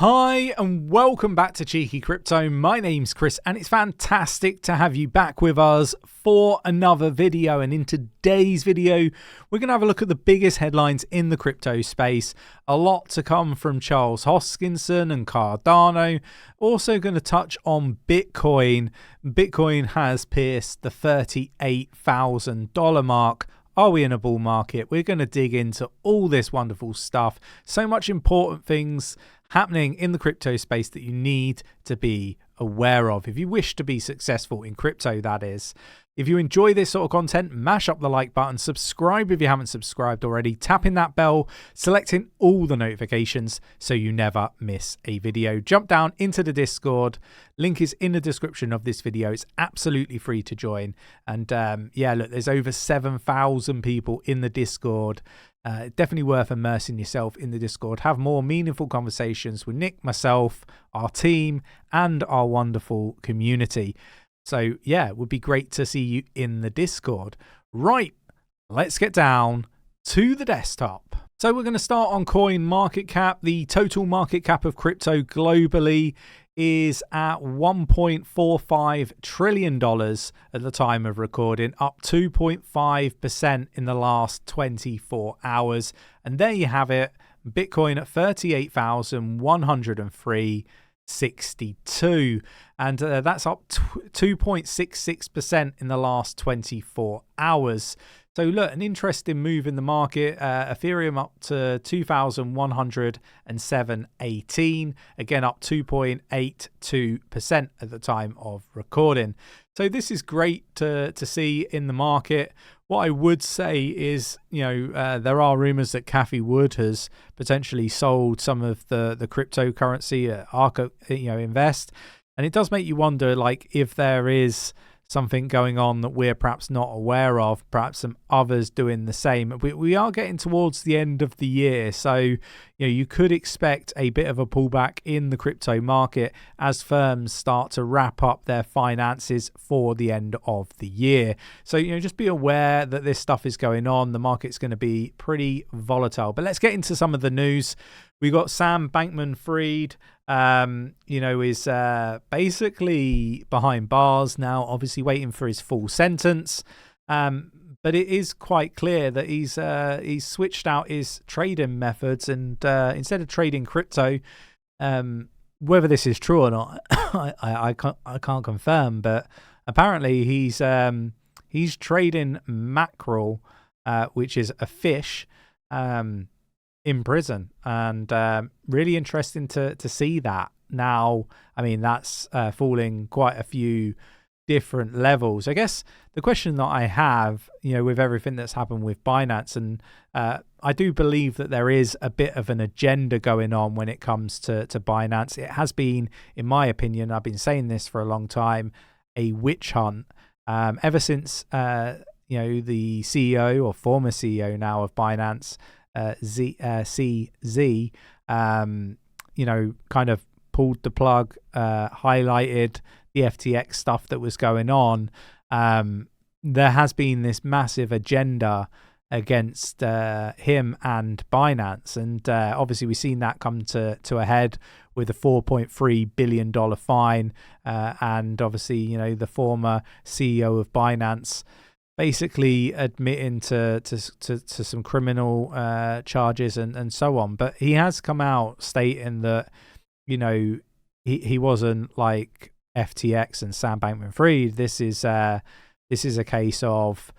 Hi and welcome back to Cheeky Crypto. My name's Chris and it's fantastic to have you back with us for another video. And in today's video, we're going to have a look at the biggest headlines in the crypto space. A lot to come from Charles Hoskinson and Cardano. Also going to touch on Bitcoin. Bitcoin has pierced the $38,000 mark. Are we in a bull market? We're going to dig into all this wonderful stuff. So much important things happening in the crypto space that you need to be aware of if you wish to be successful in crypto, that is. If you enjoy this sort of content, mash up the like button, subscribe if you haven't subscribed already, tapping that bell, selecting all the notifications so you never miss a video. Jump down into the Discord. Link is in the description of this video. It's absolutely free to join. And yeah, look, there's over 7,000 people in the Discord. Definitely worth immersing yourself in the Discord. Have more meaningful conversations with Nick, myself, our team, and our wonderful community. So yeah, it would be great to see you in the Discord. Right, let's get down to the desktop. So we're going to start on coin market cap. The total market cap of crypto globally is at $1.45 trillion at the time of recording, up 2.5% in the last 24 hours. And there you have it, Bitcoin at 38,103.62, and that's up 2.66% in the last 24 hours. So look, an interesting move in the market. Ethereum up to 2,107.18, again up 2.82% at the time of recording. So this is great to see in the market. What I would say is, there are rumors that Cathie Wood has potentially sold some of the cryptocurrency at ARK, Invest, and it does make you wonder, like, if there is something going on that we're perhaps not aware of, perhaps some others doing the same. We are getting towards the end of the year, so you could expect a bit of a pullback in the crypto market as firms start to wrap up their finances for the end of the year. So just be aware that this stuff is going on. The market's going to be pretty volatile. But let's get into some of the news. We got Sam Bankman-Fried, is basically behind bars now, obviously waiting for his full sentence. But it is quite clear that he's switched out his trading methods, and instead of trading crypto, whether this is true or not, I can't confirm. But apparently he's trading mackerel, which is a fish, in prison, and really interesting to see that. Now, I mean, that's falling quite a few different levels. I guess the question that I have, with everything that's happened with Binance, and I do believe that there is a bit of an agenda going on when it comes to Binance. It has been, in my opinion, I've been saying this for a long time, a witch hunt ever since the CEO or former CEO now of Binance, 𝗕𝗘, kind of pulled the plug, highlighted the FTX stuff that was going on. There has been this massive agenda against him and Binance, and obviously we've seen that come to a head with a $4.3 billion fine, and obviously the former CEO of Binance basically admitting to some criminal charges and so on. But he has come out stating that he wasn't like FTX and Sam Bankman-Fried. This is a case of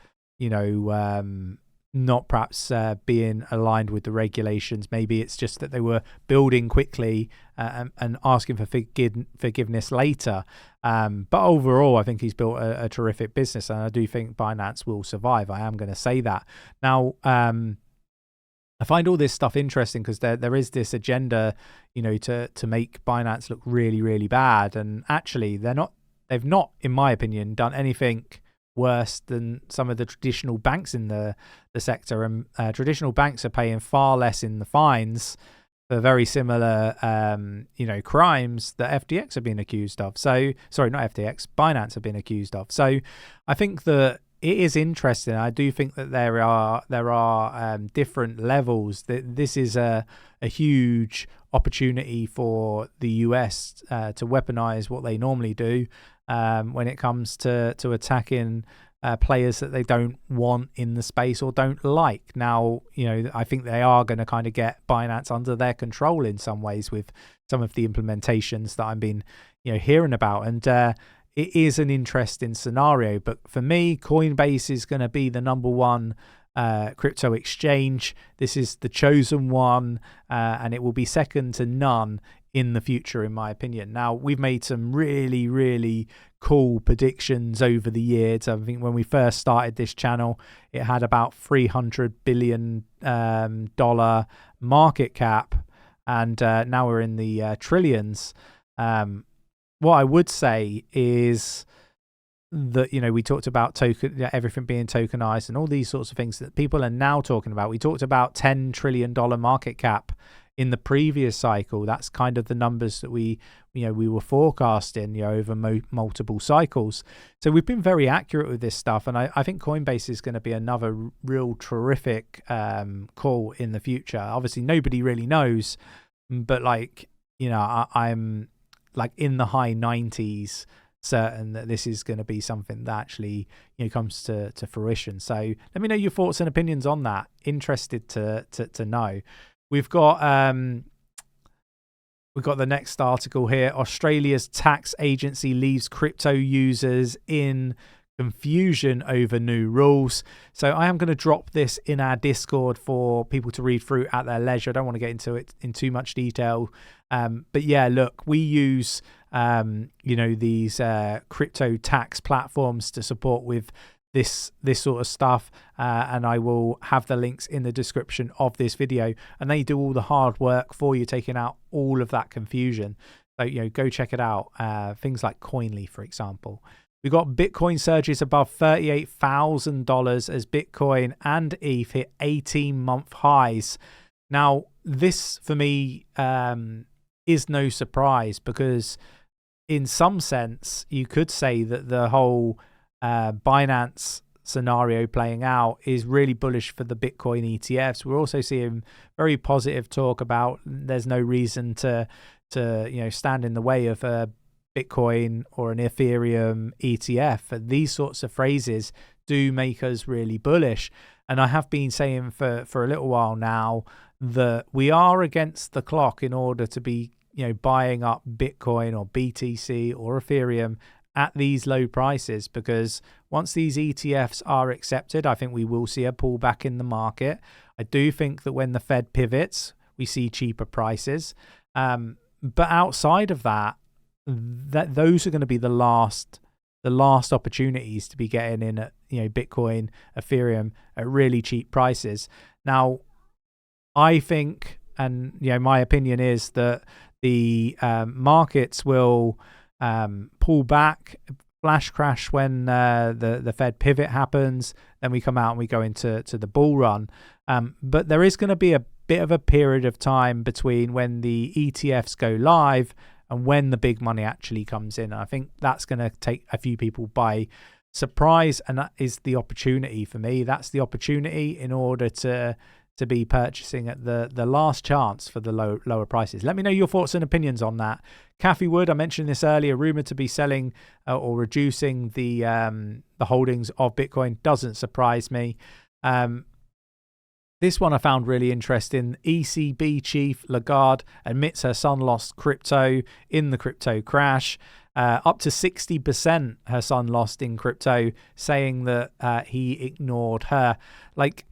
not perhaps being aligned with the regulations. Maybe it's just that they were building quickly and asking for forgiveness later. But overall, I think he's built a terrific business, and I do think Binance will survive. I am going to say that. Now, I find all this stuff interesting because there is this agenda, to make Binance look really, really bad. And actually, they've not, in my opinion, done anything worse than some of the traditional banks in the sector, and traditional banks are paying far less in the fines for very similar crimes that FTX have been accused of. So sorry, not FTX, Binance have been accused of. So I think that it is interesting. I do think that there are different levels. This is a huge opportunity for the US to weaponize what they normally do when it comes to attacking players that they don't want in the space or don't like. Now, I think they are going to kind of get Binance under their control in some ways with some of the implementations that I've been hearing about, and it is an interesting scenario. But for me, Coinbase is going to be the number one crypto exchange. This is the chosen one, and it will be second to none in the future, in my opinion. Now, we've made some really, really cool predictions over the years. I think when we first started this channel, it had about $300 billion market cap, and now we're in the trillions. What I would say is that, we talked about everything being tokenized and all these sorts of things that people are now talking about. We talked about $10 trillion market cap in the previous cycle. That's kind of the numbers that we were forecasting over multiple cycles. So we've been very accurate with this stuff, and I think Coinbase is going to be another real terrific call in the future. Obviously, nobody really knows, but I'm like in the high 90s certain that this is going to be something that actually comes to fruition. So let me know your thoughts and opinions on that. Interested to know. We've got the next article here. Australia's tax agency leaves crypto users in confusion over new rules. So I am going to drop this in our Discord for people to read through at their leisure. I don't want to get into it in too much detail. But yeah, look, we use these crypto tax platforms to support with this sort of stuff, and I will have the links in the description of this video, and they do all the hard work for you, taking out all of that confusion. So go check it out. Things like Coinly, for example. We've got Bitcoin surges above $38,000 as Bitcoin and ETH hit 18-month highs. Now, this for me is no surprise, because in some sense you could say that the whole Binance scenario playing out is really bullish for the Bitcoin ETFs. We're also seeing very positive talk about there's no reason to stand in the way of a Bitcoin or an Ethereum ETF. These sorts of phrases do make us really bullish, and I have been saying for a little while now that we are against the clock in order to be buying up Bitcoin or BTC or Ethereum at these low prices, because once these ETFs are accepted, I think we will see a pullback in the market. I do think that when the Fed pivots, we see cheaper prices. But outside of that, those are going to be the last opportunities to be getting in at Bitcoin, Ethereum at really cheap prices. Now, I think, and my opinion is that the markets will pull back, flash crash when the Fed pivot happens. Then we come out and we go into the bull run. But there is going to be a bit of a period of time between when the ETFs go live and when the big money actually comes in. And I think that's going to take a few people by surprise, and that is the opportunity for me. That's the opportunity in order to be purchasing at the last chance for the lower prices. Let me know your thoughts and opinions on that. 𝗕𝗃𝗪, I mentioned this earlier, rumored to be selling or reducing the holdings of Bitcoin. Doesn't surprise me. This one I found really interesting. ECB chief Lagarde admits her son lost crypto in the crypto crash. Up to 60% her son lost in crypto, saying that he ignored her. Like,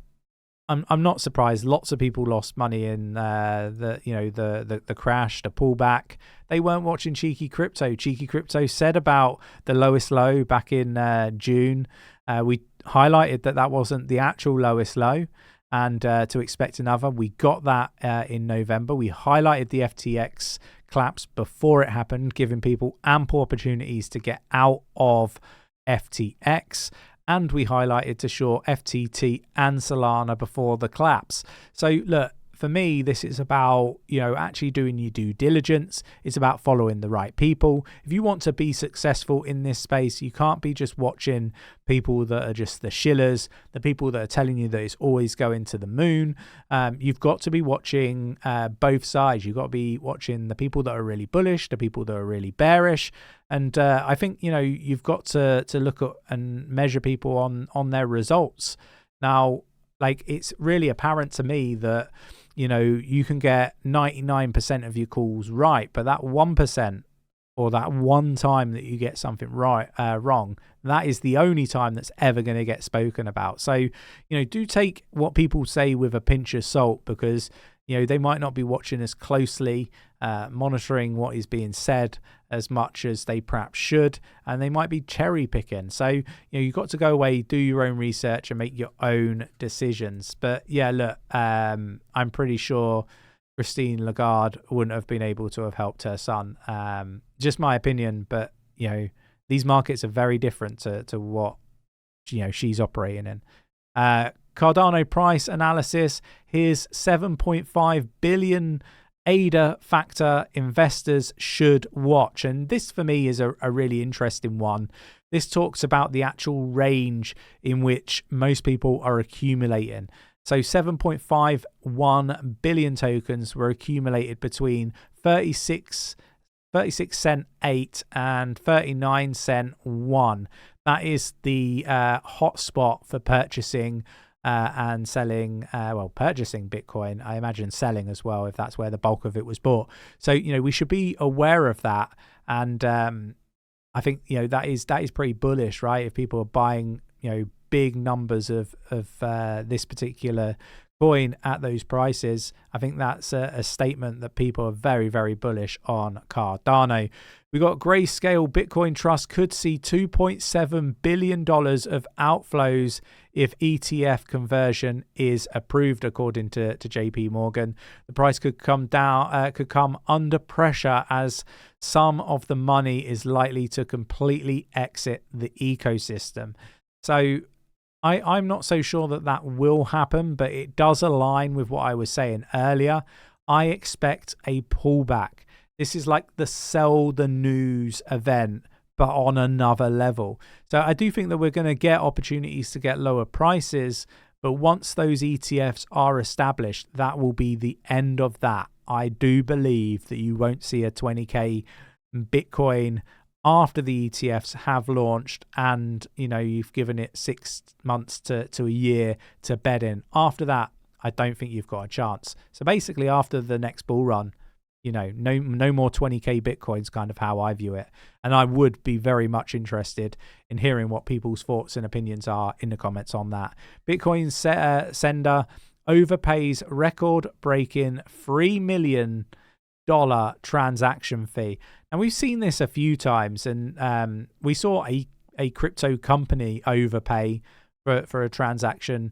I'm not surprised. Lots of people lost money in the crash, the pullback. They weren't watching Cheeky Crypto. Cheeky Crypto said about the lowest low back in June. We highlighted that wasn't the actual lowest low, and to expect another. We got that in November. We highlighted the FTX collapse before it happened, giving people ample opportunities to get out of FTX. And we highlighted to short FTT and Solana before the collapse. So look, for me, this is about, actually doing your due diligence. It's about following the right people. If you want to be successful in this space, you can't be just watching people that are just the shillers, the people that are telling you that it's always going to the moon. You've got to be watching both sides. You've got to be watching the people that are really bullish, the people that are really bearish. And I think, you've got to look at and measure people on their results. Now, like, it's really apparent to me that, you can get 99% of your calls right, but that 1% or that one time that you get something wrong, that is the only time that's ever going to get spoken about. So, do take what people say with a pinch of salt, because they might not be watching as closely, monitoring what is being said as much as they perhaps should, and they might be cherry picking. So, you've got to go away, do your own research and make your own decisions. But yeah, look, I'm pretty sure Christine Lagarde wouldn't have been able to have helped her son. Just my opinion, but these markets are very different to what she's operating in. Cardano price analysis. Here's 7.5 billion ADA factor investors should watch. And this for me is a really interesting one. This talks about the actual range in which most people are accumulating. So 7.51 billion tokens were accumulated between 36 cent 8 and 39 cent 1. That is the hotspot for purchasing and selling, purchasing Bitcoin. I imagine selling as well, if that's where the bulk of it was bought. So, we should be aware of that. And I think, that is pretty bullish, right? If people are buying, big numbers of this particular coin at those prices, I think that's a statement that people are very, very bullish on Cardano. We got Grayscale Bitcoin Trust could see $2.7 billion of outflows if ETF conversion is approved, according to JP Morgan. The price could come down, could come under pressure as some of the money is likely to completely exit the ecosystem. So I'm not so sure that will happen, but it does align with what I was saying earlier. I expect a pullback. This is like the sell the news event, but on another level. So I do think that we're going to get opportunities to get lower prices, but once those ETFs are established, that will be the end of that. I do believe that you won't see a 20K Bitcoin after the ETFs have launched and, you've given it 6 months to a year to bed in. After that, I don't think you've got a chance. So basically, after the next bull run, no more 20K Bitcoins, kind of how I view it. And I would be very much interested in hearing what people's thoughts and opinions are in the comments on that. Bitcoin sender overpays record-breaking $3 million transaction fee. And we've seen this a few times, and we saw a crypto company overpay for a transaction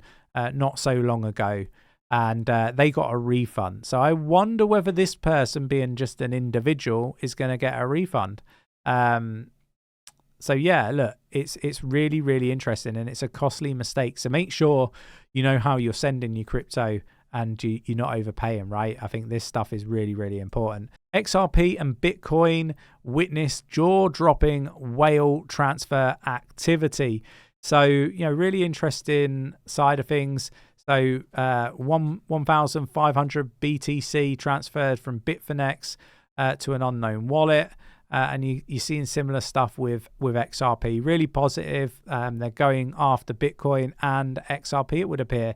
not so long ago, and they got a refund. So I wonder whether this person, being just an individual, is going to get a refund. So yeah, look, it's really, really interesting, and it's a costly mistake. So make sure you know how you're sending your crypto and you're not overpaying, right? I think this stuff is really, really important. XRP and Bitcoin witness jaw-dropping whale transfer activity. So, really interesting side of things. So 1,500 BTC transferred from Bitfinex to an unknown wallet. And you're seeing similar stuff with XRP. Really positive. They're going after Bitcoin and XRP, it would appear.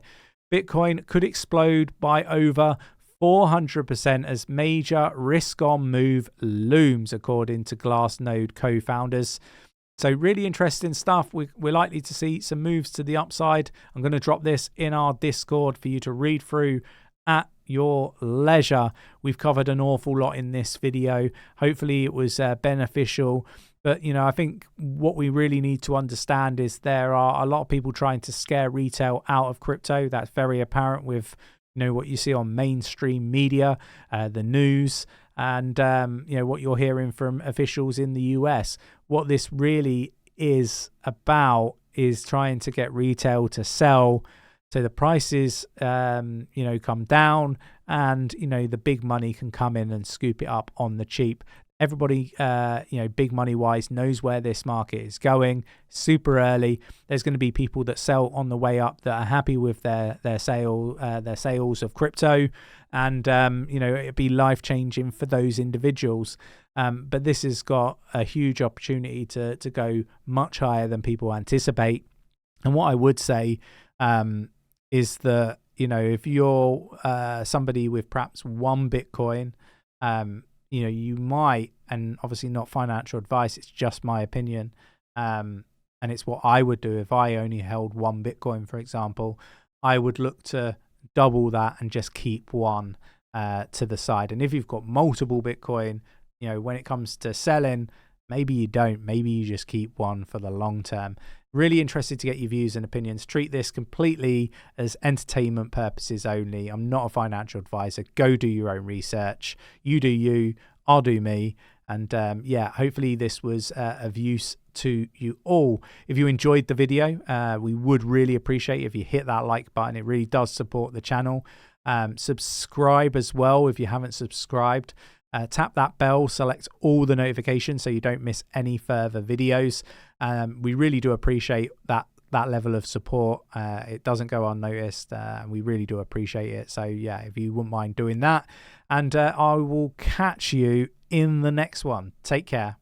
Bitcoin could explode by over 400% as major risk-on move looms, according to Glassnode co-founders. So really interesting stuff. We're likely to see some moves to the upside. I'm going to drop this in our Discord for you to read through at your leisure. We've covered an awful lot in this video. Hopefully it was beneficial. But, I think what we really need to understand is there are a lot of people trying to scare retail out of crypto. That's very apparent with, what you see on mainstream media, the news, and, what you're hearing from officials in the US. What this really is about is trying to get retail to sell so the prices, come down and the big money can come in and scoop it up on the cheap. Everybody, big money wise, knows where this market is going. Super early. There's going to be people that sell on the way up that are happy with their sales of crypto, and it'd be life changing for those individuals. But this has got a huge opportunity to go much higher than people anticipate. And what I would say is that if you're somebody with perhaps one Bitcoin, you might, and obviously not financial advice, it's just my opinion, and it's what I would do if I only held one Bitcoin, for example. I would look to double that and just keep one to the side. And if you've got multiple Bitcoin, when it comes to selling, maybe you don't, maybe you just keep one for the long term. Really interested to get your views and opinions. Treat this completely as entertainment purposes only. I'm not a financial advisor. Go do your own research. You do you, I'll do me. And hopefully this was of use to you all. If you enjoyed the video, we would really appreciate it if you hit that like button. It really does support the channel. Subscribe as well if you haven't subscribed. Tap that bell, select all the notifications so you don't miss any further videos. We really do appreciate that level of support. It doesn't go unnoticed, and we really do appreciate it. So yeah, if you wouldn't mind doing that, and I will catch you in the next one. Take care.